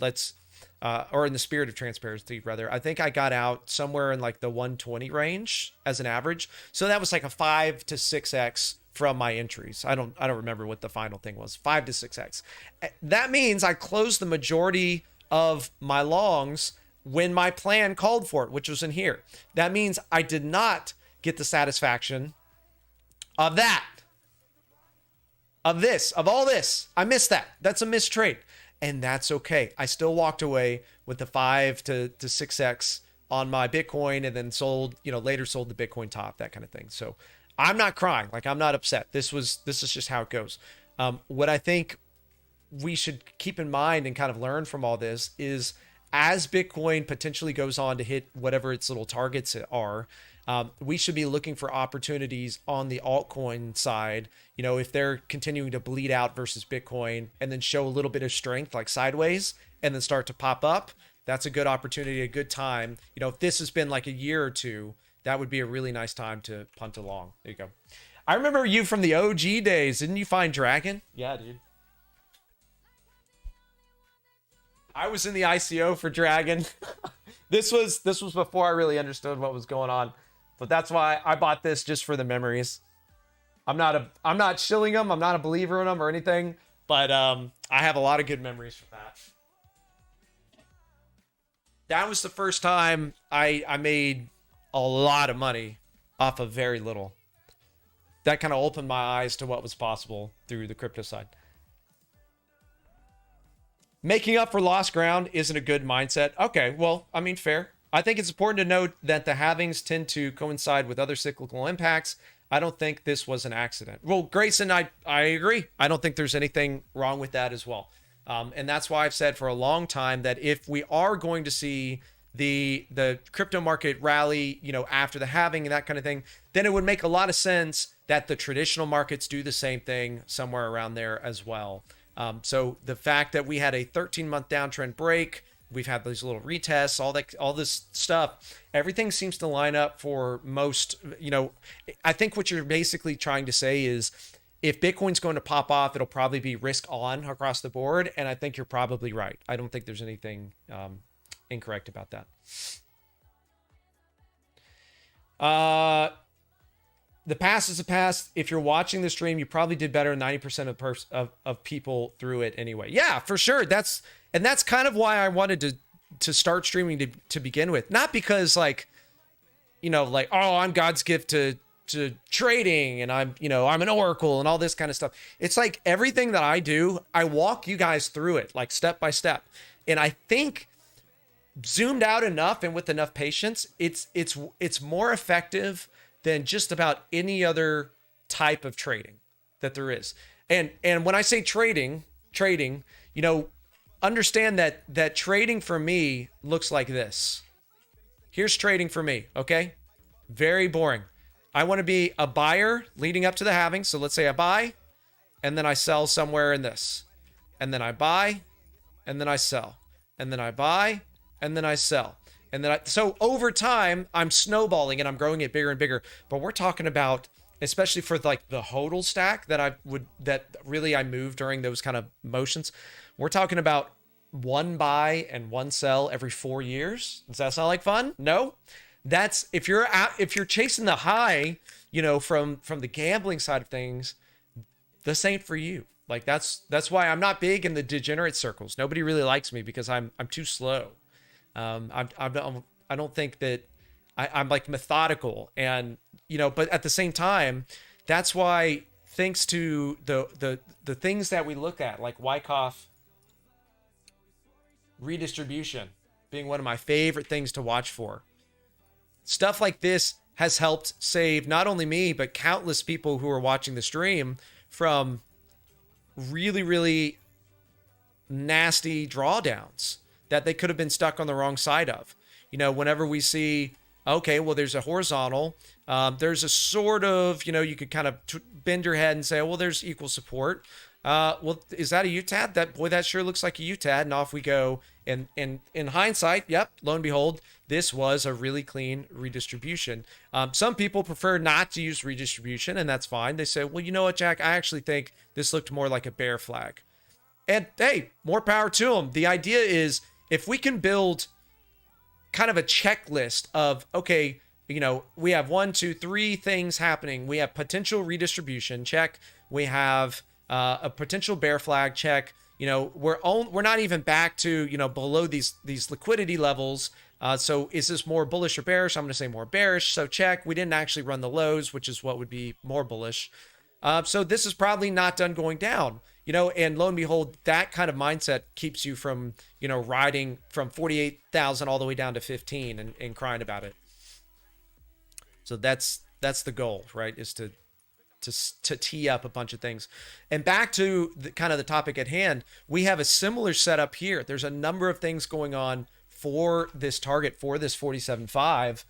Speaker 1: or in the spirit of transparency, rather, I think I got out somewhere in like the 120 range as an average. So that was like a 5 to 6x from my entries. I don't remember what the final thing was. 5 to 6x. That means I closed the majority of my longs when my plan called for it, which was in here. That means I did not get the satisfaction of that, of all this. I missed that. That's a missed trade. And that's okay. I still walked away with the 5 to 6x on my Bitcoin, and then later sold the Bitcoin top, that kind of thing. So I'm not crying. Like, I'm not upset. This is just how it goes. What I think we should keep in mind and kind of learn from all this is, as Bitcoin potentially goes on to hit whatever its little targets are, we should be looking for opportunities on the altcoin side. If they're continuing to bleed out versus Bitcoin and then show a little bit of strength, like sideways, and then start to pop up, that's a good opportunity, a good time. If this has been like a year or two, that would be a really nice time to punt along. There you go. I remember you from the OG days. Didn't you find Dragon? Yeah, dude. I was in the ICO for Dragon. This was before I really understood what was going on. But that's why I bought this, just for the memories. I'm not shilling them. I'm not a believer in them or anything. But I have a lot of good memories from that. That was the first time I made a lot of money off of very little. That kind of opened my eyes to what was possible through the crypto side. Making up for lost ground isn't a good mindset. Okay, well, I mean, fair. I think it's important to note that the halvings tend to coincide with other cyclical impacts. I don't think this was an accident. Well, Grayson, I agree. I don't think there's anything wrong with that as well. And that's why I've said for a long time that if we are going to see the crypto market rally, you know, after the halving and that kind of thing, then it would make a lot of sense that the traditional markets do the same thing somewhere around there as well. So the fact that we had a 13-month downtrend break, we've had these little retests, all this stuff, everything seems to line up for most, you know. I think what you're basically trying to say is if Bitcoin's going to pop off, it'll probably be risk on across the board. And I think you're probably right. I don't think there's anything incorrect about that. The past is the past. If you're watching the stream, you probably did better than 90% of people through it anyway. Yeah, for sure. That's kind of why I wanted to start streaming to begin with. Not because like, you know, like, oh, I'm God's gift to trading and I'm an oracle and all this kind of stuff. It's like everything that I do, I walk you guys through it like step by step. And I think zoomed out enough and with enough patience, it's more effective than just about any other type of trading that there is. And when I say trading, you know, understand that trading for me looks like this. Here's trading for me, okay? Very boring. I want to be a buyer leading up to the halving. So let's say I buy and then I sell somewhere in this. And then I buy and then I sell. And then I buy and then I sell. And then so over time, I'm snowballing and I'm growing it bigger and bigger. But we're talking about, especially for like the hodl stack that really I move during those kind of motions. We're talking about one buy and one sell every 4 years. Does that sound like fun? No. That's if you're chasing the high, you know, from the gambling side of things, this ain't for you. Like that's why I'm not big in the degenerate circles. Nobody really likes me because I'm too slow. I don't think that I'm like methodical and, you know, but at the same time, that's why thanks to the things that we look at, like Wyckoff redistribution being one of my favorite things to watch for. Stuff like this has helped save not only me, but countless people who are watching the stream from really, really nasty drawdowns that they could have been stuck on the wrong side of. You know, whenever we see, okay, well, there's a horizontal, there's a sort of, you know, you could kind of bend your head and say, well, there's equal support. Well, is that a UTAD? That sure looks like a UTAD. And off we go. And in hindsight, yep, lo and behold, this was a really clean redistribution. Some people prefer not to use redistribution, and that's fine. They say, well, you know what, Jack? I actually think this looked more like a bear flag. And hey, more power to them. The idea is if we can build kind of a checklist of, okay, you know, we have 1, 2, 3 things happening. We have potential redistribution, check. We have a potential bear flag, check. You know, we're not even back to, you know, below these liquidity levels. So is this more bullish or bearish? I'm going to say more bearish. So check. We didn't actually run the lows, which is what would be more bullish. So this is probably not done going down, you know, and lo and behold, that kind of mindset keeps you from, you know, riding from 48,000 all the way down to 15 and crying about it. So that's the goal, right? Is to tee up a bunch of things. And back to the kind of the topic at hand, we have a similar setup here. There's a number of things going on for this target, for this 47.5,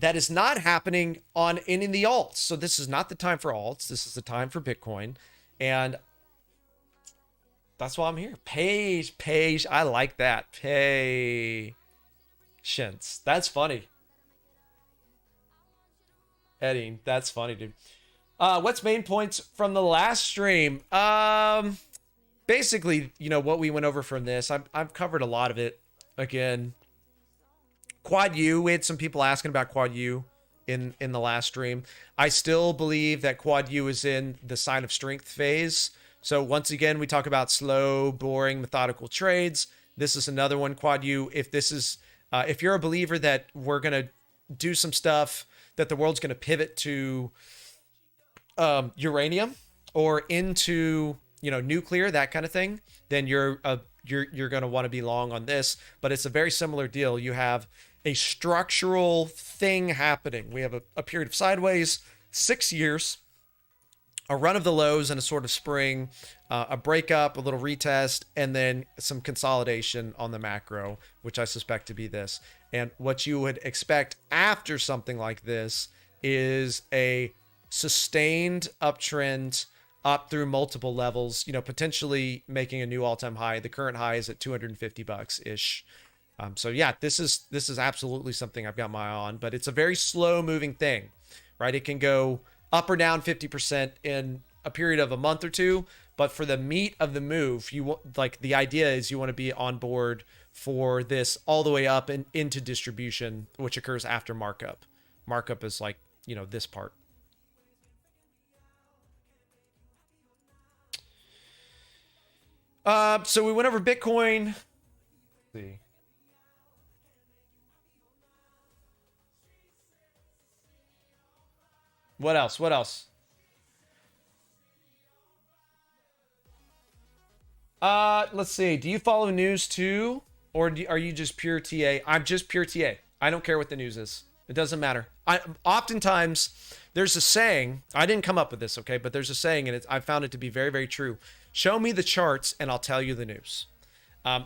Speaker 1: that is not happening on any of the alts. So this is not the time for alts. This is the time for Bitcoin. And that's why I'm here. Page. I like that. Patience. That's funny. Heading. That's funny, dude. What's main points from the last stream? Basically, you know, what we went over from this. I've covered a lot of it. Again, Quad U, we had some people asking about Quad U in the last stream. I still believe that Quad U is in the sign of strength phase. So once again, we talk about slow, boring, methodical trades. This is another one, Quad U. If you're a believer that we're going to do some stuff, that the world's going to pivot to uranium or into, nuclear, that kind of thing, then you're going to want to be long on this. But it's a very similar deal. You have a structural thing happening. We have a period of sideways, 6 years, a run of the lows and a sort of spring, a breakup, a little retest, and then some consolidation on the macro, which I suspect to be this. And what you would expect after something like this is a sustained uptrend up through multiple levels, potentially making a new all-time high. The current high is at $250 ish. So yeah, this is absolutely something I've got my eye on, but it's a very slow moving thing, right? It can go up or down 50% in a period of a month or two, but for the meat of the move, the idea is you want to be on board for this all the way up and into distribution, which occurs after markup. Markup is like, this part. So we went over Bitcoin. Let's see. What else? Let's see. Do you follow news too? Or are you just pure TA? I'm just pure TA. I don't care what the news is. It doesn't matter. Oftentimes, there's a saying. I didn't come up with this, okay? But there's a saying, and I found it to be very, very true. Show me the charts, and I'll tell you the news.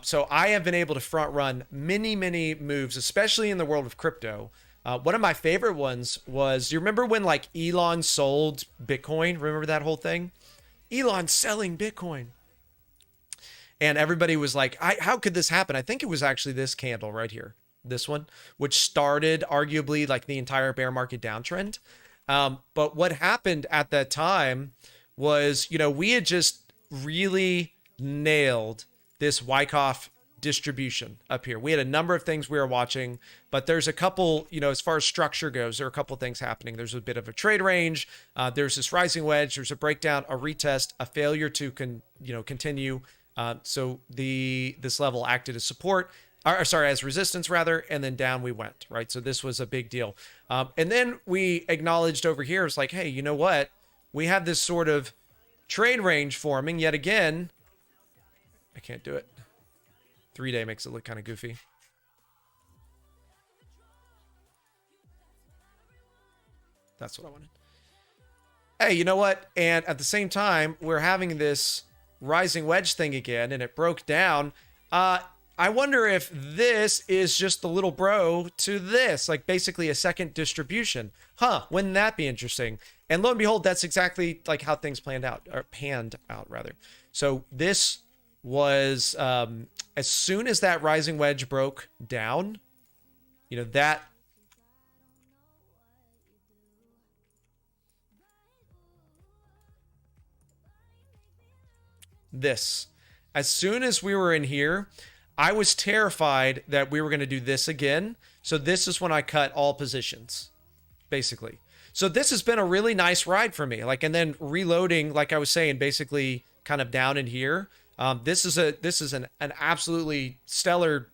Speaker 1: So I have been able to front run many, many moves, especially in the world of crypto. One of my favorite ones was, you remember when like Elon sold Bitcoin? Remember that whole thing? Elon selling Bitcoin. And everybody was like, how could this happen? I think it was actually this candle right here, this one, which started arguably like the entire bear market downtrend. But what happened at that time was, we had just really nailed this Wyckoff distribution up here. We had a number of things we were watching, but there's a couple, as far as structure goes, there are a couple things happening. There's a bit of a trade range. There's this rising wedge. There's a breakdown, a retest, a failure to continue. So this level acted as support, as resistance rather, and then down we went, right? So this was a big deal. And then we acknowledged over here, it's like, hey, you know what? We have this sort of trade range forming yet again. I can't do it. 3-day makes it look kind of goofy. That's what I wanted. Hey, you know what? And at the same time, we're having this rising wedge thing again, and it broke down. I wonder if this is just the little bro to this, like basically a second distribution. Wouldn't that be interesting? And lo and behold, that's exactly like how things panned out. So this was, as soon as that rising wedge broke down, that as soon as we were in here, I was terrified that we were going to do this again. So this is when I cut all positions, basically. So this has been a really nice ride for me. And then reloading, like I was saying, basically kind of down in here. This is an absolutely stellar,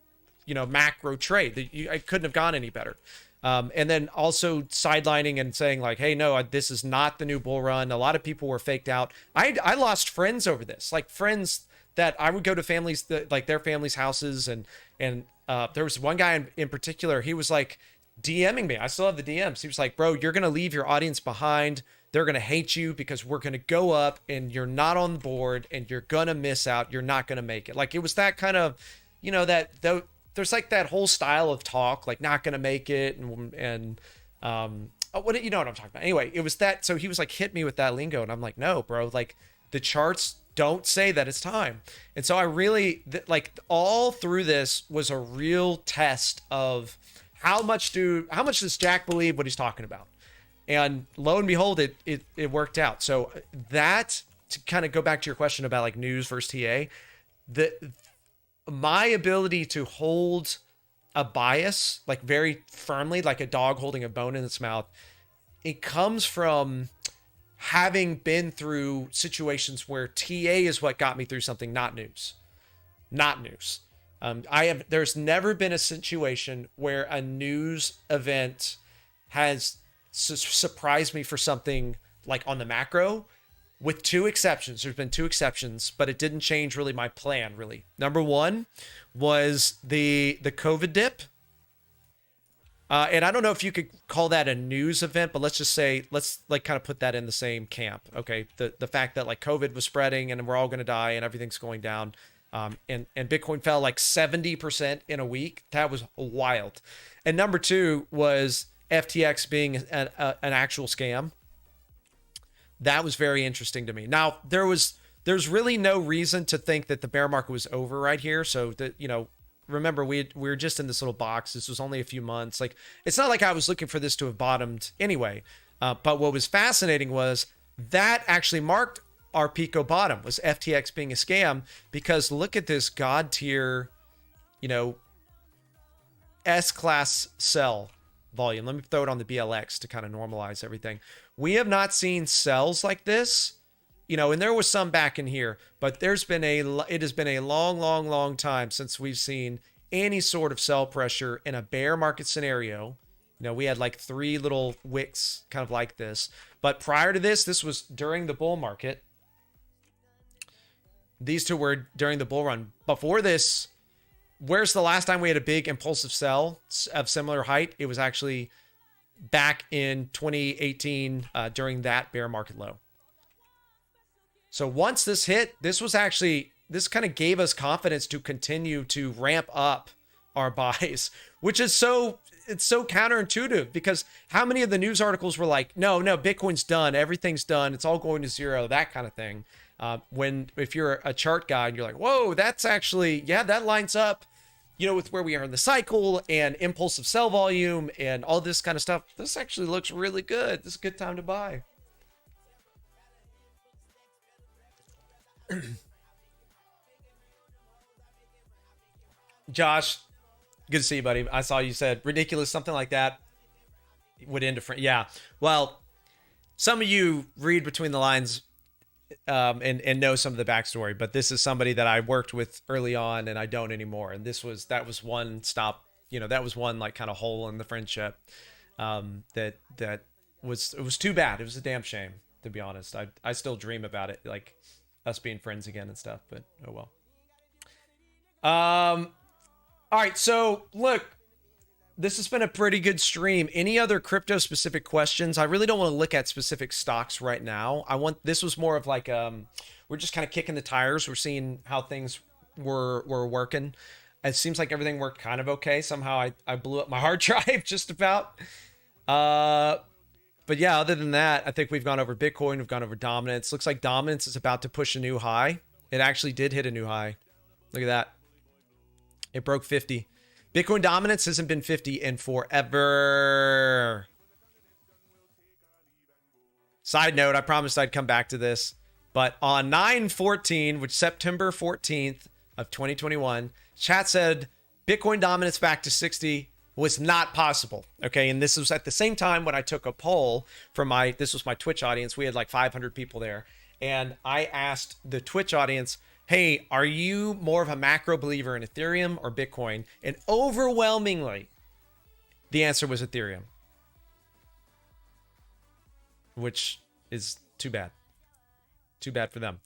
Speaker 1: macro trade. I couldn't have gone any better. And then also sidelining and saying like, hey, no, this is not the new bull run. A lot of people were faked out. I lost friends over this, like friends that I would go to families, like their families' houses. And there was one guy in particular, he was like DMing me. I still have the DMs. He was like, bro, you're going to leave your audience behind. They're going to hate you because we're going to go up and you're not on the board and you're going to miss out. You're not going to make it. Like it was that kind of, there's like that whole style of talk, like not going to make it. And what, you know what I'm talking about? Anyway, it was that. So he was like, hit me with that lingo. And I'm like, no, bro, like the charts don't say that it's time. And so I really all through this was a real test of how much does Jack believe what he's talking about? And lo and behold, it worked out. So that, to kind of go back to your question about like news versus TA, my ability to hold a bias like very firmly, like a dog holding a bone in its mouth, it comes from having been through situations where TA is what got me through something, not news. Not news. There's never been a situation where a news event has surprised me for something like on the macro, with two exceptions. There's been two exceptions, but it didn't change really my plan, really. Number one was the COVID dip. And I don't know if you could call that a news event, but let's just say, let's like kind of put that in the same camp. Okay. The fact that like COVID was spreading and we're all going to die and everything's going down. And Bitcoin fell like 70% in a week. That was wild. And number two was FTX being an actual scam. That was very interesting to me. Now there's really no reason to think that the bear market was over right here. So that, you know, remember we were just in this little box. This was only a few months. Like, it's not like I was looking for this to have bottomed anyway. But what was fascinating was that actually marked our Pico bottom, was FTX being a scam, because look at this God tier, you know, S-class sell volume. Let me throw it on the BLX to kind of normalize everything. We have not seen sells like this, you know, and there was some back in here, but it has been a long time since we've seen any sort of sell pressure in a bear market scenario. You know, we had like 3 little wicks kind of like this, but prior to this was during the bull market. These two were during the bull run. Before this, where's the last time we had a big impulsive sell of similar height? It was actually back in 2018 during that bear market low. So once this hit, this kind of gave us confidence to continue to ramp up our buys, which is it's so counterintuitive, because how many of the news articles were like, no, Bitcoin's done, everything's done, it's all going to zero, that kind of thing. If you're a chart guy and you're like, whoa, that's actually, yeah, that lines up, you know, with where we are in the cycle and impulsive sell volume and all this kind of stuff. This actually looks really good. This is a good time to buy. Josh, good to see you, buddy. I saw you said ridiculous, something like that would end a friend. Yeah. Well, some of you read between the lines and know some of the backstory, but this is somebody that I worked with early on and I don't anymore. And that was one stop, you know, that was one like kind of hole in the friendship it was too bad. It was a damn shame, to be honest. I still dream about it, like us being friends again and stuff, but oh well. All right, so look, this has been a pretty good stream. Any other crypto specific questions? I really don't want to look at specific stocks right now. This was more of like, we're just kind of kicking the tires. We're seeing how things were working. It seems like everything worked kind of okay. Somehow I blew up my hard drive just about. But yeah, other than that, I think we've gone over Bitcoin. We've gone over dominance. Looks like dominance is about to push a new high. It actually did hit a new high. Look at that. It broke 50. Bitcoin dominance hasn't been 50 in forever. Side note, I promised I'd come back to this, but on 9/14, which September 14th of 2021, chat said Bitcoin dominance back to 60 was not possible. Okay. And this was at the same time when I took a poll from this was my Twitch audience. We had like 500 people there. And I asked the Twitch audience, hey, are you more of a macro believer in Ethereum or Bitcoin? And overwhelmingly, the answer was Ethereum, which is too bad. Too bad for them.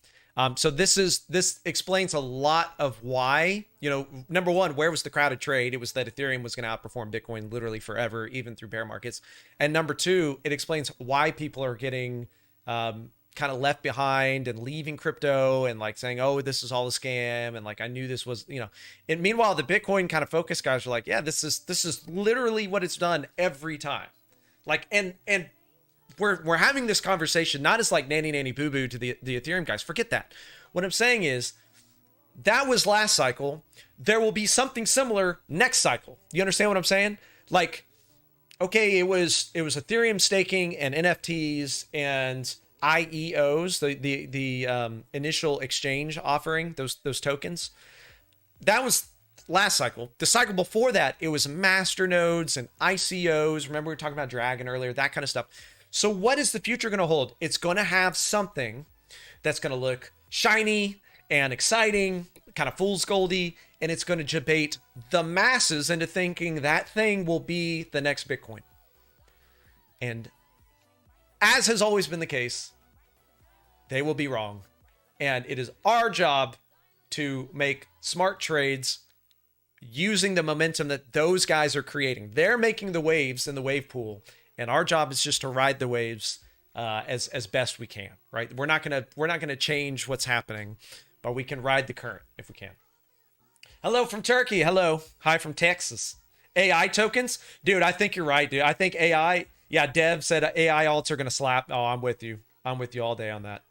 Speaker 1: So this explains a lot of why, you know, number one, where was the crowded trade? It was that Ethereum was going to outperform Bitcoin literally forever, even through bear markets. And number two, it explains why people are getting kind of left behind and leaving crypto and like saying, oh, this is all a scam. And like, I knew this was, you know, and meanwhile, the Bitcoin kind of focus guys are like, yeah, this is literally what it's done every time. Like, and we're having this conversation, not as like nanny boo boo to the Ethereum guys. Forget that. What I'm saying is that was last cycle. There will be something similar next cycle. You understand what I'm saying? Like, okay, it was Ethereum staking and NFTs and IEOs, the initial exchange offering, those tokens. That was last cycle. The cycle before that, it was master nodes and ICOs. Remember we were talking about Dragon earlier, that kind of stuff. So what is the future going to hold? It's going to have something that's going to look shiny and exciting, kind of fool's goldy, and it's going to debate the masses into thinking that thing will be the next Bitcoin. And as has always been the case, they will be wrong. And it is our job to make smart trades using the momentum that those guys are creating. They're making the waves in the wave pool, and our job is just to ride the waves as best we can. Right? We're not gonna change what's happening, but we can ride the current if we can. Hello from Turkey. Hello. Hi from Texas. AI tokens, dude. I think you're right, dude. I think AI. Yeah, Dev said AI alts are gonna slap. Oh, I'm with you. I'm with you all day on that.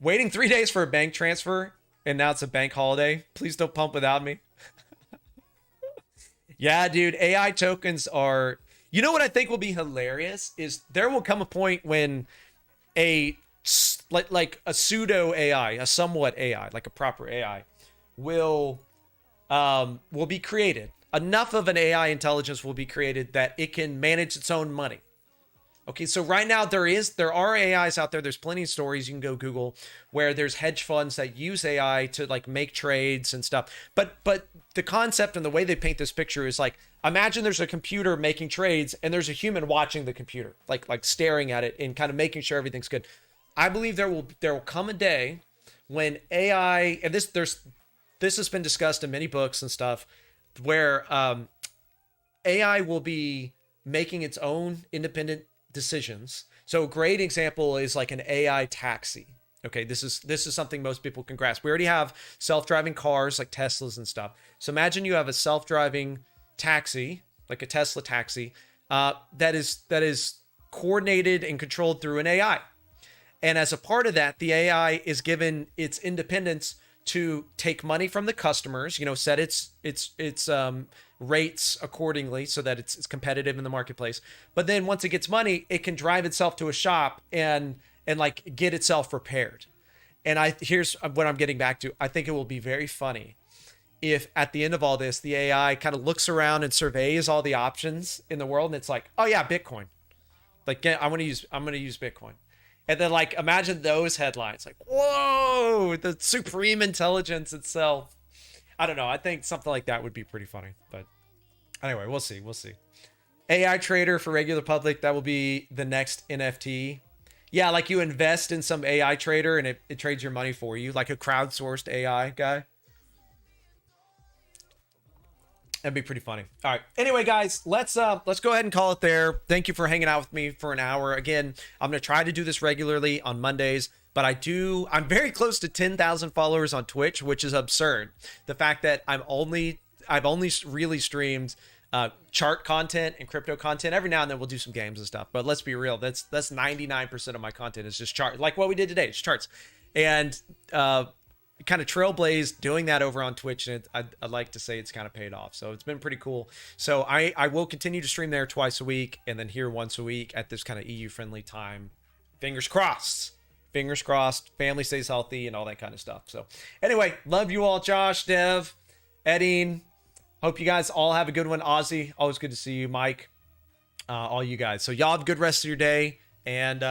Speaker 1: Waiting 3 days for a bank transfer, and now it's a bank holiday. Please don't pump without me. Yeah, dude. AI tokens are... You know what I think will be hilarious is there will come a point when like a pseudo AI, a somewhat AI, like a proper AI, will be created. Enough of an AI intelligence will be created that it can manage its own money. Okay, so right now there are AIs out there. There's plenty of stories you can go Google where there's hedge funds that use AI to like make trades and stuff. But the concept and the way they paint this picture is like, imagine there's a computer making trades and there's a human watching the computer, like staring at it and kind of making sure everything's good. I believe there will come a day when AI, and this has been discussed in many books and stuff, where AI will be making its own independent decisions. So a great example is like an AI taxi. Okay, this is something most people can grasp. We already have self-driving cars like Teslas and stuff. So imagine you have a self-driving taxi, like a Tesla taxi, that is coordinated and controlled through an AI. And as a part of that, the AI is given its independence to take money from the customers, set its rates accordingly so that it's competitive in the marketplace. But then once it gets money, it can drive itself to a shop and like get itself repaired. And here's what I'm getting back to. I think it will be very funny if at the end of all this, the AI kind of looks around and surveys all the options in the world, and it's like, oh yeah, Bitcoin. Like, I'm gonna use Bitcoin. And then like imagine those headlines, like, whoa, the supreme intelligence itself. I don't know. I think something like that would be pretty funny. But anyway, we'll see. AI trader for regular public, that will be the next NFT. Yeah, like you invest in some AI trader and it trades your money for you, like a crowdsourced AI guy. That'd be pretty funny. All right. Anyway, guys, let's go ahead and call it there. Thank you for hanging out with me for an hour. Again, I'm going to try to do this regularly on Mondays, but I'm very close to 10,000 followers on Twitch, which is absurd. The fact that I've only really streamed chart content and crypto content. Every now and then we'll do some games and stuff, but let's be real. That's 99% of my content is just chart, like what we did today. It's charts. And kind of trailblazed doing that over on Twitch, and I'd like to say it's kind of paid off. So it's been pretty cool. So I will continue to stream there twice a week and then here once a week at this kind of EU friendly time. Fingers crossed. Family stays healthy and all that kind of stuff. So anyway, love you all. Josh, Dev, Eddie. Hope you guys all have a good one. Ozzy, always good to see you. Mike, all you guys. So y'all have a good rest of your day. And